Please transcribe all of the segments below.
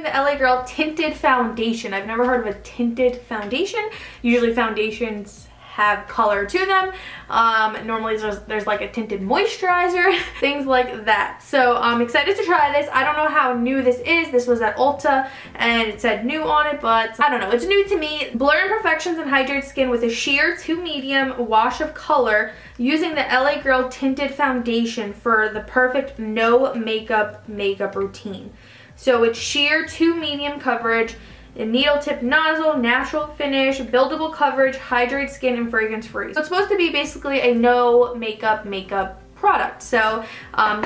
the LA Girl Tinted Foundation. I've never heard of a tinted foundation. Usually foundations have color to them. Normally there's like a tinted moisturizer, things like that. So I'm excited to try this. I don't know how new this is. This was at Ulta and it said new on it, but I don't know. It's new to me. Blur imperfections and hydrate skin with a sheer to medium wash of color using the LA Girl Tinted Foundation for the perfect no makeup routine. So it's sheer to medium coverage, a needle tip nozzle, natural finish, buildable coverage, hydrate skin, and fragrance free. So it's supposed to be basically a no makeup product. So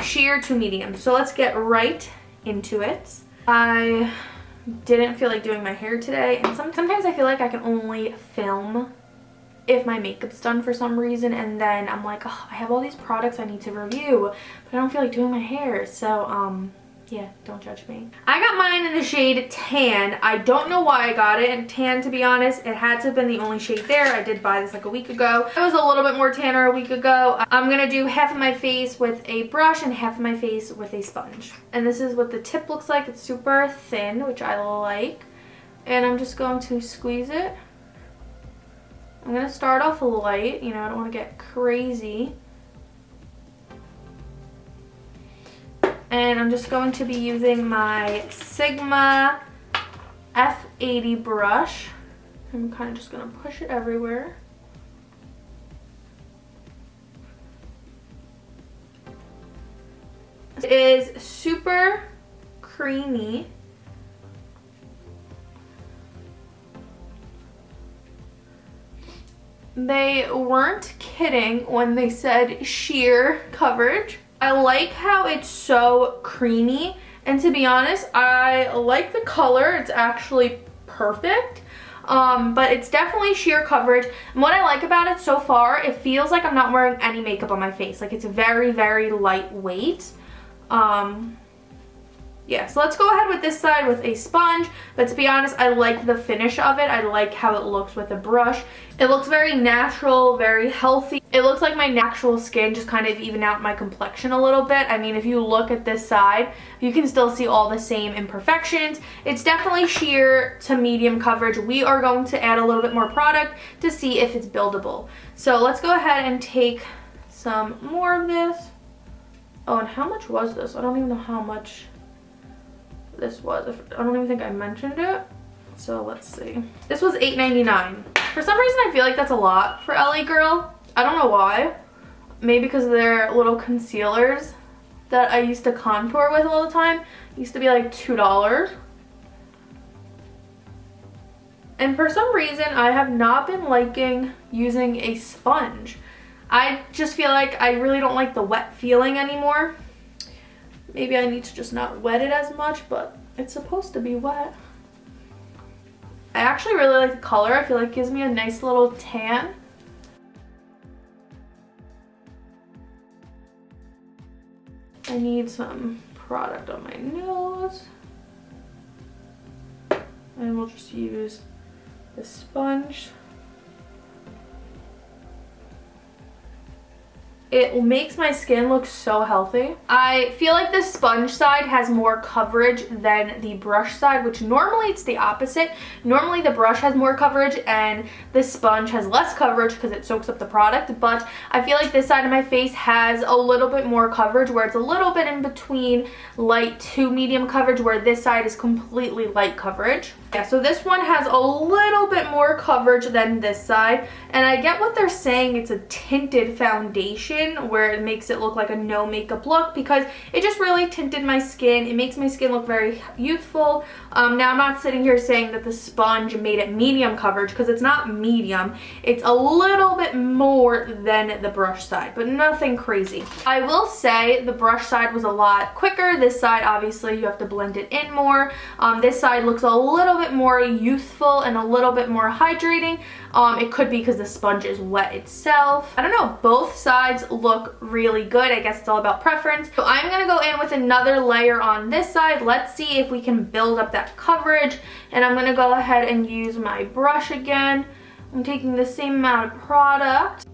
sheer to medium. So let's get right into it. I didn't feel like doing my hair today, and sometimes I feel like I can only film if my makeup's done for some reason, and then I'm like, oh, I have all these products I need to review, but I don't feel like doing my hair. So yeah, don't judge me. I got mine in the shade Tan. I don't know why I got it in Tan, to be honest. It had to have been the only shade there. I did buy this like a week ago. I was a little bit more tanner a week ago. I'm gonna do half of my face with a brush and half of my face with a sponge. And this is what the tip looks like. It's super thin, which I like. And I'm just going to squeeze it. I'm gonna start off light. You know, I don't wanna get crazy. And I'm just going to be using my Sigma F80 brush. I'm kind of just going to push it everywhere. It is super creamy. They weren't kidding when they said sheer coverage. I like how it's so creamy, and to be honest, I like the color. It's actually perfect, but it's definitely sheer coverage. And what I like about it so far, it feels like I'm not wearing any makeup on my face. Like, it's very, very lightweight. Yeah, so let's go ahead with this side with a sponge, but to be honest, I like the finish of it. I like how it looks with a brush. It looks very natural, very healthy. It looks like my natural skin just kind of even out my complexion a little bit. I mean, if you look at this side, you can still see all the same imperfections. It's definitely sheer to medium coverage. We are going to add a little bit more product to see if it's buildable. So let's go ahead and take some more of this. Oh, and how much was this? I don't even know how much this was. I don't even think I mentioned it. So let's see. This was $8.99. For some reason, I feel like that's a lot for LA Girl. I don't know why. Maybe because of their little concealers that I used to contour with all the time. It used to be like $2. And for some reason, I have not been liking using a sponge. I just feel like I really don't like the wet feeling anymore. Maybe I need to just not wet it as much, but it's supposed to be wet. I actually really like the color. I feel like it gives me a nice little tan. I need some product on my nose. And we'll just use the sponge. It makes my skin look so healthy. I feel like the sponge side has more coverage than the brush side, which normally it's the opposite. Normally the brush has more coverage and the sponge has less coverage because it soaks up the product, but I feel like this side of my face has a little bit more coverage, where it's a little bit in between light to medium coverage, where this side is completely light coverage. Yeah, so this one has a little bit more coverage than this side, and I get what they're saying. It's a tinted foundation where it makes it look like a no makeup look, because it just really tinted my skin. It makes my skin look very youthful. Now, I'm not sitting here saying that the sponge made it medium coverage, because it's not medium. It's a little bit more than the brush side, but nothing crazy. I will say the brush side was a lot quicker. This side, obviously, you have to blend it in more. This side looks a little bit more youthful and a little bit more hydrating. It could be because the sponge is wet itself. I don't know, both sides look really good. I guess it's all about preference. So I'm gonna go in with another layer on this side. Let's see if we can build up that coverage. And I'm gonna go ahead and use my brush again. I'm taking the same amount of product.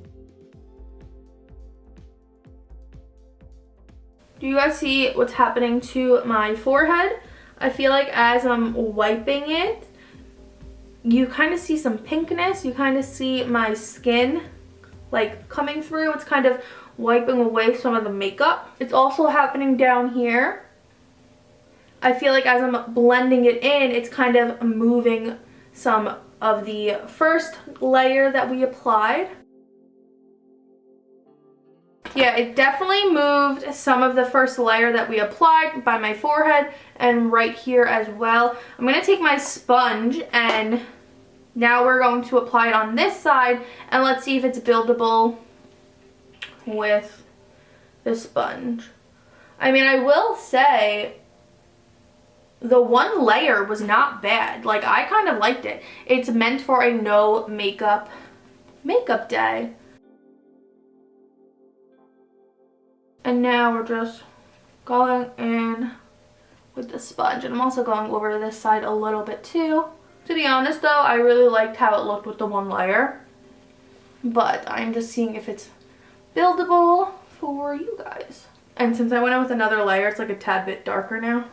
Do you guys see what's happening to my forehead? I feel like as I'm wiping it, you kind of see some pinkness. You kind of see my skin like coming through. It's kind of wiping away some of the makeup. It's also happening down here. I feel like as I'm blending it in, it's kind of moving some of the first layer that we applied. Yeah, it definitely moved some of the first layer that we applied by my forehead and right here as well. I'm going to take my sponge and now we're going to apply it on this side and let's see if it's buildable with the sponge. I mean, I will say the one layer was not bad. Like, I kind of liked it. It's meant for a no makeup day. And now we're just going in with the sponge. And I'm also going over this side a little bit too. To be honest though, I really liked how it looked with the one layer. But I'm just seeing if it's buildable for you guys. And since I went in with another layer, it's like a tad bit darker now.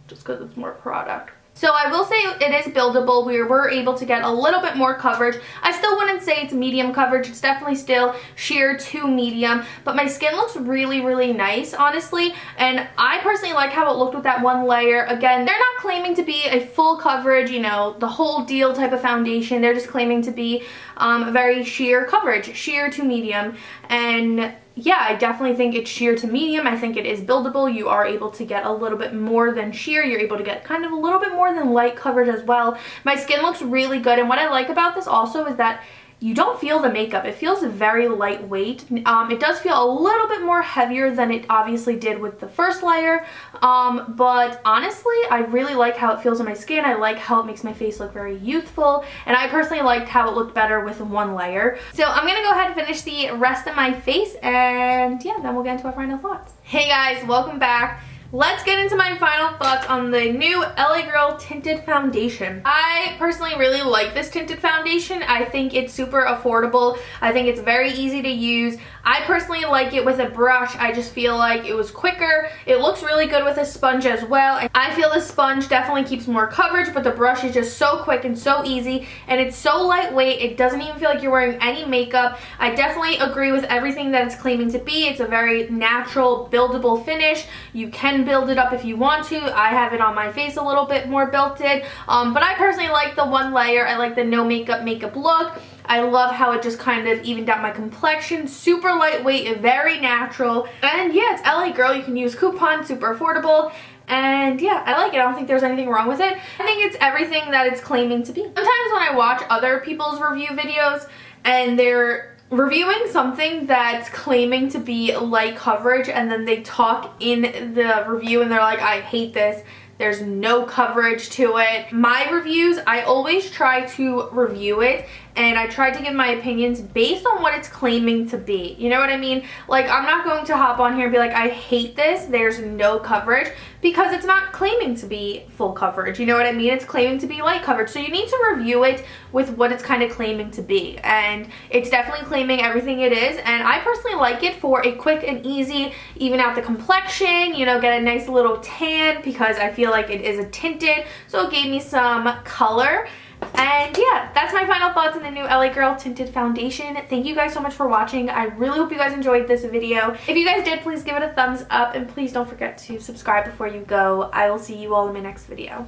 Just because it's more product. So I will say it is buildable. We were able to get a little bit more coverage. I still wouldn't say it's medium coverage. It's definitely still sheer to medium. But my skin looks really, really nice, honestly. And I personally like how it looked with that one layer. Again, they're not claiming to be a full coverage, you know, the whole deal type of foundation. They're just claiming to be very sheer coverage, sheer to medium. And yeah, I definitely think it's sheer to medium. I think it is buildable. You are able to get a little bit more than sheer. You're able to get kind of a little bit more than light coverage as well. My skin looks really good. And what I like about this also is that you don't feel the makeup. It feels very lightweight. It does feel a little bit more heavier than it obviously did with the first layer. But honestly, I really like how it feels on my skin. I like how it makes my face look very youthful. And I personally liked how it looked better with one layer. So I'm going to go ahead and finish the rest of my face. And yeah, then we'll get into our final thoughts. Hey guys, welcome back. Let's get into my final thoughts on the new LA Girl Tinted Foundation. I personally really like this tinted foundation. I think it's super affordable. I think it's very easy to use. I personally like it with a brush. I just feel like it was quicker. It looks really good with a sponge as well. I feel the sponge definitely keeps more coverage, but the brush is just so quick and so easy, and it's so lightweight. It doesn't even feel like you're wearing any makeup. I definitely agree with everything that it's claiming to be. It's a very natural, buildable finish. You can build it up if you want to. I have it on my face a little bit more built in, but I personally like the one layer. I like the no makeup look. I love how it just kind of evened out my complexion. Super lightweight, very natural. And yeah, it's LA Girl. You can use coupon, super affordable. And yeah, I like it. I don't think there's anything wrong with it. I think it's everything that it's claiming to be. Sometimes when I watch other people's review videos and they're reviewing something that's claiming to be light coverage and then they talk in the review and they're like, I hate this. There's no coverage to it. My reviews, I always try to review it and I try to give my opinions based on what it's claiming to be. You know what I mean? Like, I'm not going to hop on here and be like, I hate this, there's no coverage, because it's not claiming to be full coverage. You know what I mean? It's claiming to be light coverage. So you need to review it with what it's kind of claiming to be. And it's definitely claiming everything it is. And I personally like it for a quick and easy, even out the complexion, you know, get a nice little tan, because I feel like it is a tinted. So it gave me some color. And yeah, that's my final thoughts on the new LA Girl Tinted Foundation. Thank you guys so much for watching. I really hope you guys enjoyed this video. If you guys did, please give it a thumbs up and please don't forget to subscribe before you go. I will see you all in my next video.